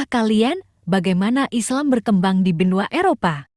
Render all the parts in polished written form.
tahukah kalian bagaimana Islam berkembang di benua Eropa?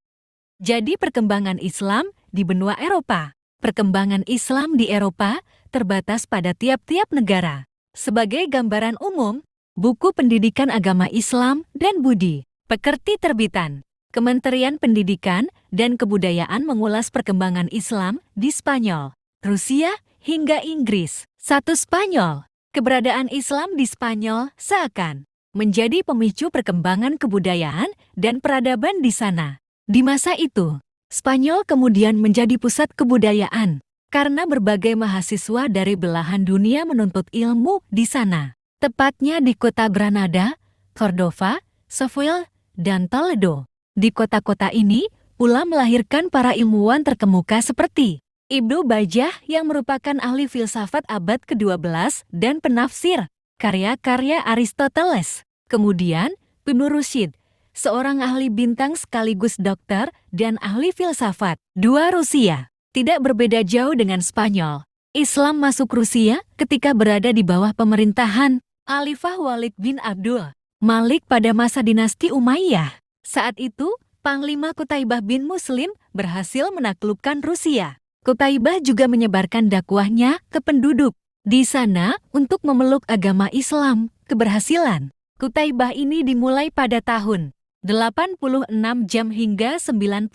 Jadi perkembangan Islam di benua Eropa. Perkembangan Islam di Eropa terbatas pada tiap-tiap negara. Sebagai gambaran umum, buku pendidikan agama Islam dan Budi, Pekerti terbitan. Kementerian Pendidikan dan Kebudayaan mengulas perkembangan Islam di Spanyol, Rusia, hingga Inggris. 1. Spanyol. Keberadaan Islam di Spanyol seakan menjadi pemicu perkembangan kebudayaan dan peradaban di sana. Di masa itu, Spanyol kemudian menjadi pusat kebudayaan karena berbagai mahasiswa dari belahan dunia menuntut ilmu di sana. Tepatnya di kota Granada, Cordova, Seville, dan Toledo. Di kota-kota ini pula melahirkan para ilmuwan terkemuka seperti Ibnu Bajjah yang merupakan ahli filsafat abad ke-12 dan penafsir karya-karya Aristoteles. Kemudian, Ibnu Rushd, seorang ahli bintang sekaligus dokter dan ahli filsafat. 2. Rusia. Tidak berbeda jauh dengan Spanyol. Islam masuk Rusia ketika berada di bawah pemerintahan Khalifah Walid bin Abdul Malik pada masa dinasti Umayyah. Saat itu, Panglima Qutaibah bin Muslim berhasil menaklukkan Rusia. Qutaibah juga menyebarkan dakwahnya ke penduduk di sana untuk memeluk agama Islam. Keberhasilan Qutaibah ini dimulai pada tahun 86 jam hingga 91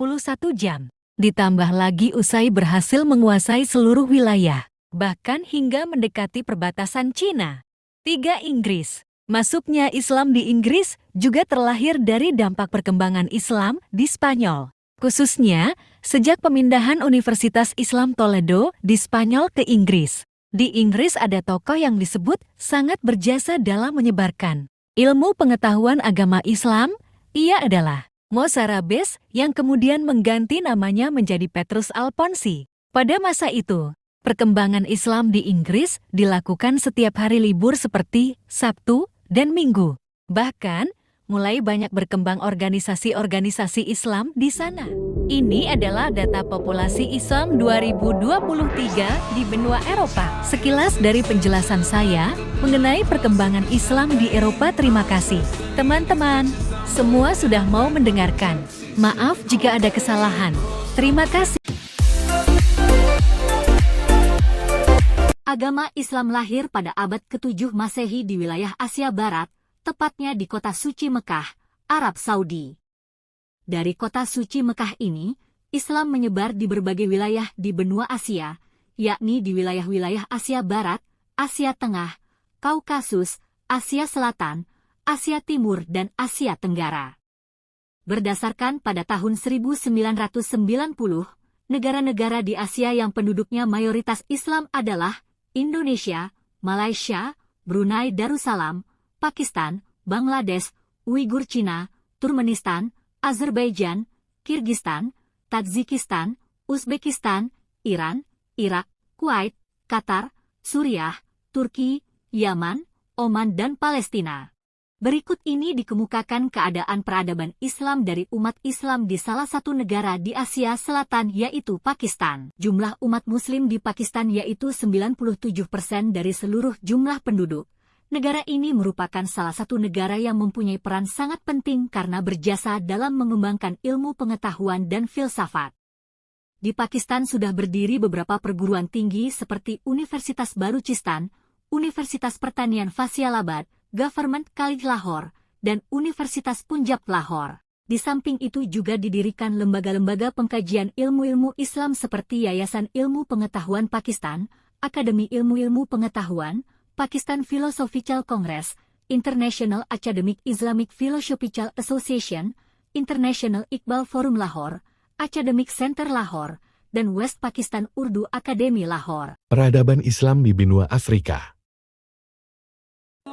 jam. Ditambah lagi usai berhasil menguasai seluruh wilayah, bahkan hingga mendekati perbatasan Cina. 3. Inggris. Masuknya Islam di Inggris juga terlahir dari dampak perkembangan Islam di Spanyol. Khususnya, sejak pemindahan Universitas Islam Toledo di Spanyol ke Inggris. Di Inggris ada tokoh yang disebut sangat berjasa dalam menyebarkan ilmu pengetahuan agama Islam. Ia adalah Mozarabes yang kemudian mengganti namanya menjadi Petrus Alfonsi. Pada masa itu, perkembangan Islam di Inggris dilakukan setiap hari libur seperti Sabtu dan Minggu. Bahkan, mulai banyak berkembang organisasi-organisasi Islam di sana. Ini adalah data populasi Islam 2023 di benua Eropa. Sekilas dari penjelasan saya mengenai perkembangan Islam di Eropa. Terima kasih, teman-teman. Semua sudah mau mendengarkan. Maaf jika ada kesalahan. Terima kasih. Agama Islam lahir pada abad ke-7 Masehi di wilayah Asia Barat, tepatnya di kota suci Mekah, Arab Saudi. Dari kota suci Mekah ini, Islam menyebar di berbagai wilayah di benua Asia, yakni di wilayah-wilayah Asia Barat, Asia Tengah, Kaukasus, Asia Selatan, Asia Timur, dan Asia Tenggara. Berdasarkan pada tahun 1990, negara-negara di Asia yang penduduknya mayoritas Islam adalah Indonesia, Malaysia, Brunei Darussalam, Pakistan, Bangladesh, Uighur Cina, Turkmenistan, Azerbaijan, Kirgistan, Tajikistan, Uzbekistan, Iran, Irak, Kuwait, Qatar, Suriah, Turki, Yaman, Oman, dan Palestina. Berikut ini dikemukakan keadaan peradaban Islam dari umat Islam di salah satu negara di Asia Selatan, yaitu Pakistan. Jumlah umat Muslim di Pakistan yaitu 97% dari seluruh jumlah penduduk. Negara ini merupakan salah satu negara yang mempunyai peran sangat penting karena berjasa dalam mengembangkan ilmu pengetahuan dan filsafat. Di Pakistan sudah berdiri beberapa perguruan tinggi seperti Universitas Baluchistan, Universitas Pertanian Faisalabad, Government College Lahore, dan Universitas Punjab Lahore. Di samping itu juga didirikan lembaga-lembaga pengkajian ilmu-ilmu Islam seperti Yayasan Ilmu Pengetahuan Pakistan, Akademi Ilmu-Ilmu Pengetahuan, Pakistan Philosophical Congress, International Academic Islamic Philosophical Association, International Iqbal Forum Lahore, Academic Center Lahore, dan West Pakistan Urdu Academy Lahore. Peradaban Islam di benua Afrika.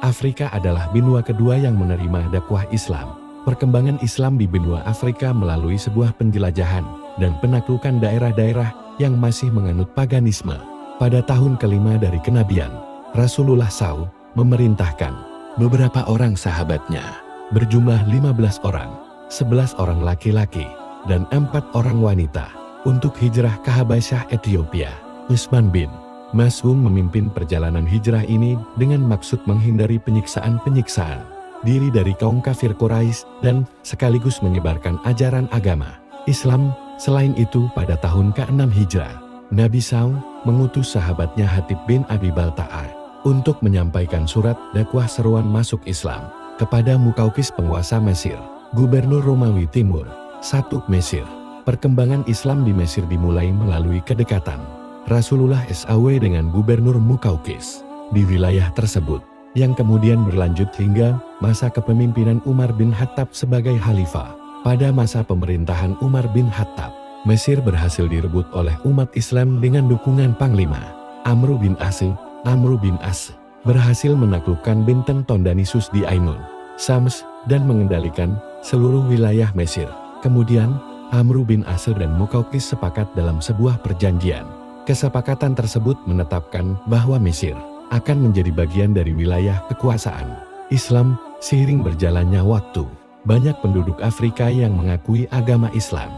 Afrika adalah benua kedua yang menerima dakwah Islam. Perkembangan Islam di benua Afrika melalui sebuah penjelajahan dan penaklukan daerah-daerah yang masih menganut paganisme. Pada tahun kelima dari kenabian, Rasulullah SAW memerintahkan beberapa orang sahabatnya, berjumlah 15 orang, 11 orang laki-laki, dan 4 orang wanita, untuk hijrah ke Habasyah Ethiopia. Utsman bin Mas'un memimpin perjalanan hijrah ini dengan maksud menghindari penyiksaan-penyiksaan diri dari kaum kafir Quraisy dan sekaligus menyebarkan ajaran agama Islam. Selain itu, pada tahun ke-6 Hijrah, Nabi SAW mengutus sahabatnya Hatib bin Abi Balta'ah untuk menyampaikan surat dakwah seruan masuk Islam kepada Mukaukis penguasa Mesir, gubernur Romawi Timur. 1. Mesir. Perkembangan Islam di Mesir dimulai melalui kedekatan Rasulullah SAW dengan gubernur Mukaukis di wilayah tersebut, yang kemudian berlanjut hingga masa kepemimpinan Umar bin Khattab sebagai khalifah. Pada masa pemerintahan Umar bin Khattab, Mesir berhasil direbut oleh umat Islam dengan dukungan Panglima Amr bin As. Amr bin As berhasil menaklukkan Binten Tondanisus di Ainun, Sams, dan mengendalikan seluruh wilayah Mesir. Kemudian, Amr bin As dan Mukaukis sepakat dalam sebuah perjanjian. Kesepakatan tersebut menetapkan bahwa Mesir akan menjadi bagian dari wilayah kekuasaan Islam. Seiring berjalannya waktu, banyak penduduk Afrika yang mengakui agama Islam.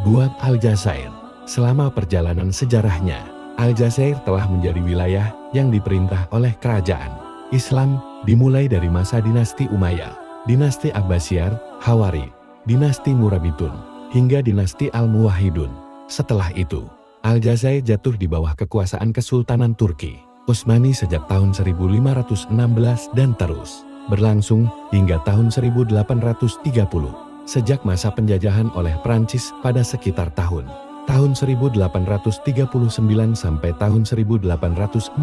Buat Aljazair, selama perjalanan sejarahnya, Aljazair telah menjadi wilayah yang diperintah oleh kerajaan Islam, dimulai dari masa dinasti Umayyah, dinasti Abbasiyar, Hawari, dinasti Murabitun, hingga dinasti Al-Muwahhidun. Setelah itu, Aljazair jatuh di bawah kekuasaan Kesultanan Turki Utsmani sejak tahun 1516 dan terus berlangsung hingga tahun 1830, sejak masa penjajahan oleh Prancis pada sekitar tahun 1839 sampai tahun 1847.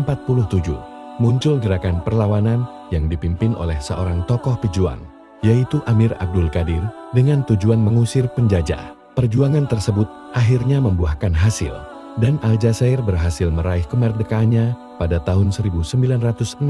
Muncul gerakan perlawanan yang dipimpin oleh seorang tokoh pejuang, yaitu Amir Abdul Qadir, dengan tujuan mengusir penjajah. Perjuangan tersebut akhirnya membuahkan hasil, dan Aljazair berhasil meraih kemerdekaannya pada tahun 1962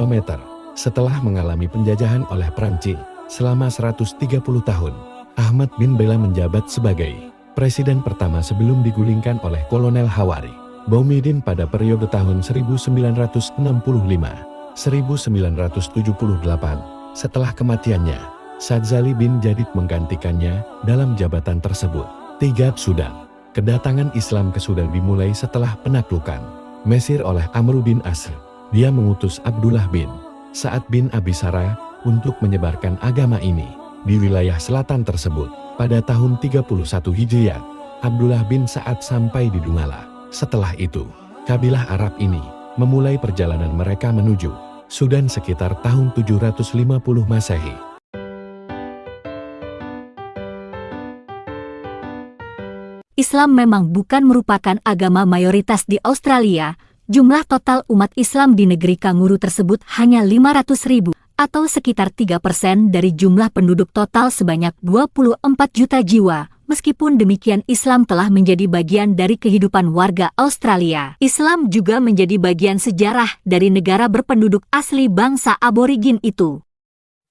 meter. Setelah mengalami penjajahan oleh Prancis selama 130 tahun, Ahmad bin Bella menjabat sebagai presiden pertama sebelum digulingkan oleh Kolonel Hawari Boumediene pada periode tahun 1965-1978. Setelah kematiannya, Sadzali bin Jadid menggantikannya dalam jabatan tersebut. 3. Sudan. Kedatangan Islam ke Sudan dimulai setelah penaklukan Mesir oleh Amr bin As. Dia mengutus Abdullah bin Sa'ad bin Abi Sarah untuk menyebarkan agama ini di wilayah selatan tersebut. Pada tahun 31 Hijriah, Abdullah bin Sa'ad sampai di Dungala. Setelah itu, kabilah Arab ini memulai perjalanan mereka menuju Sudan sekitar tahun 750 Masehi. Islam memang bukan merupakan agama mayoritas di Australia. Jumlah total umat Islam di negeri kanguru tersebut hanya 500.000, atau sekitar 3% dari jumlah penduduk total sebanyak 24 juta jiwa. Meskipun demikian, Islam telah menjadi bagian dari kehidupan warga Australia. Islam juga menjadi bagian sejarah dari negara berpenduduk asli bangsa aborigin itu.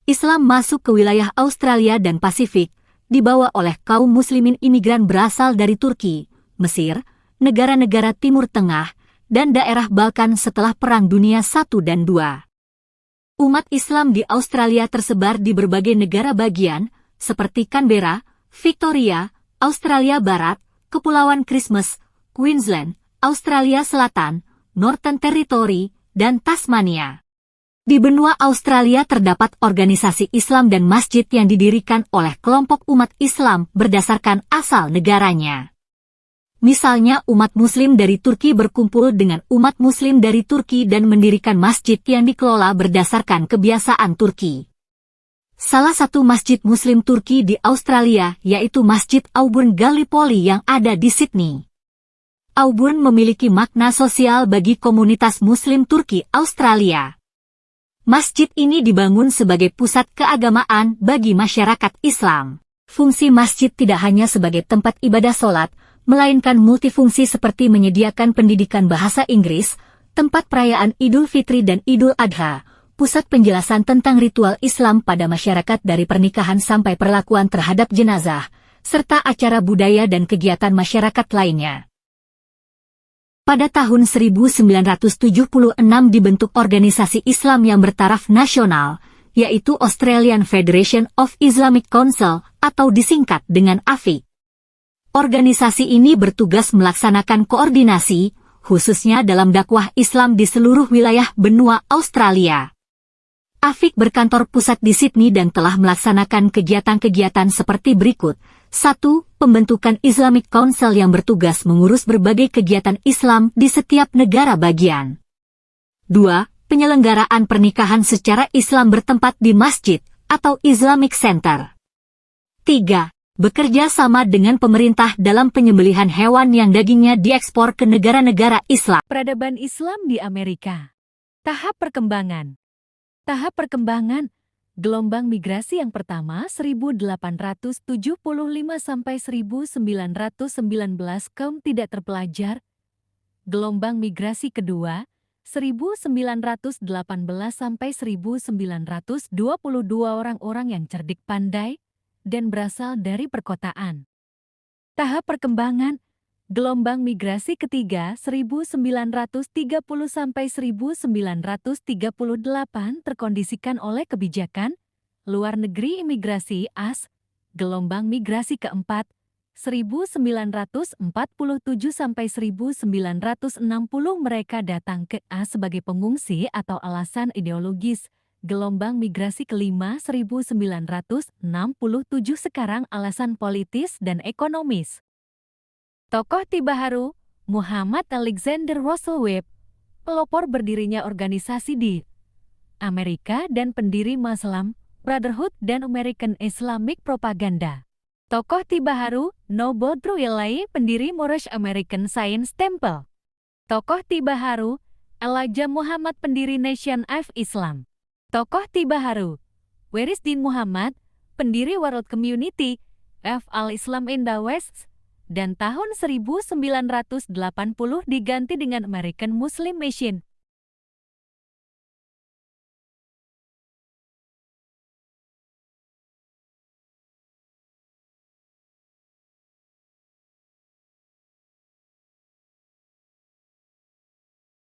Islam masuk ke wilayah Australia dan Pasifik, dibawa oleh kaum muslimin imigran berasal dari Turki, Mesir, negara-negara Timur Tengah, dan daerah Balkan setelah Perang Dunia I dan II. Umat Islam di Australia tersebar di berbagai negara bagian, seperti Canberra, Victoria, Australia Barat, Kepulauan Christmas, Queensland, Australia Selatan, Northern Territory, dan Tasmania. Di benua Australia terdapat organisasi Islam dan masjid yang didirikan oleh kelompok umat Islam berdasarkan asal negaranya. Misalnya, umat Muslim dari Turki berkumpul dengan umat Muslim dari Turki dan mendirikan masjid yang dikelola berdasarkan kebiasaan Turki. Salah satu masjid Muslim Turki di Australia yaitu Masjid Auburn Gallipoli yang ada di Sydney. Auburn memiliki makna sosial bagi komunitas Muslim Turki Australia. Masjid ini dibangun sebagai pusat keagamaan bagi masyarakat Islam. Fungsi masjid tidak hanya sebagai tempat ibadah sholat, melainkan multifungsi seperti menyediakan pendidikan bahasa Inggris, tempat perayaan Idul Fitri dan Idul Adha, pusat penjelasan tentang ritual Islam pada masyarakat dari pernikahan sampai perlakuan terhadap jenazah, serta acara budaya dan kegiatan masyarakat lainnya. Pada tahun 1976 dibentuk organisasi Islam yang bertaraf nasional, yaitu Australian Federation of Islamic Council atau disingkat dengan AFI. Organisasi ini bertugas melaksanakan koordinasi, khususnya dalam dakwah Islam di seluruh wilayah benua Australia. AFIK berkantor pusat di Sydney dan telah melaksanakan kegiatan-kegiatan seperti berikut. 1. Pembentukan Islamic Council yang bertugas mengurus berbagai kegiatan Islam di setiap negara bagian. 2. Penyelenggaraan pernikahan secara Islam bertempat di masjid atau Islamic Center. 3. Bekerja sama dengan pemerintah dalam penyembelihan hewan yang dagingnya diekspor ke negara-negara Islam. Peradaban Islam di Amerika. Tahap perkembangan. Tahap perkembangan. Gelombang migrasi yang pertama 1875 sampai 1919 kaum tidak terpelajar. Gelombang migrasi kedua 1918 sampai 1922 orang-orang yang cerdik pandai dan berasal dari perkotaan. Tahap perkembangan. Gelombang migrasi ketiga 1930 sampai 1938 terkondisikan oleh kebijakan luar negeri imigrasi AS. Gelombang migrasi keempat 1947 sampai 1960 mereka datang ke AS sebagai pengungsi atau alasan ideologis. Gelombang migrasi kelima 1967 sekarang alasan politis dan ekonomis. Tokoh Tibaharu, Muhammad Alexander Russel Webb, pelopor berdirinya organisasi di Amerika dan pendiri Muslim Brotherhood dan American Islamic Propaganda. Tokoh Tibaharu, Noble Truilai, pendiri Moorish American Science Temple. Tokoh Tibaharu, Elijah Muhammad, pendiri Nation of Islam. Tokoh Tibaharu, Warisdin Muhammad, pendiri World Community of Al-Islam in the West, dan tahun 1980 diganti dengan American Muslim Mission.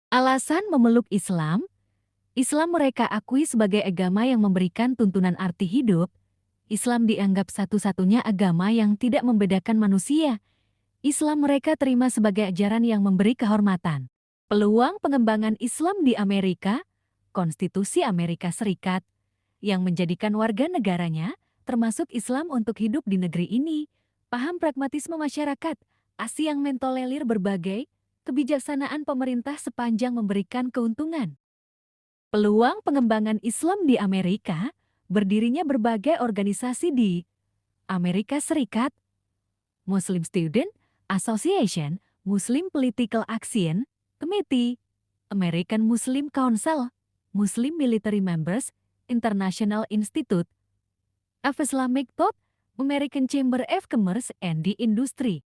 Alasan memeluk Islam. Islam mereka akui sebagai agama yang memberikan tuntunan arti hidup. Islam dianggap satu-satunya agama yang tidak membedakan manusia. Islam mereka terima sebagai ajaran yang memberi kehormatan. Peluang pengembangan Islam di Amerika, Konstitusi Amerika Serikat, yang menjadikan warga negaranya, termasuk Islam untuk hidup di negeri ini, paham pragmatisme masyarakat, ASI yang mentolerir berbagai, kebijaksanaan pemerintah sepanjang memberikan keuntungan. Peluang pengembangan Islam di Amerika, berdirinya berbagai organisasi di Amerika Serikat, Muslim Student Association, Muslim Political Action Committee, American Muslim Council, Muslim Military Members, International Institute of Islamic Thought, American Chamber of Commerce and Industry.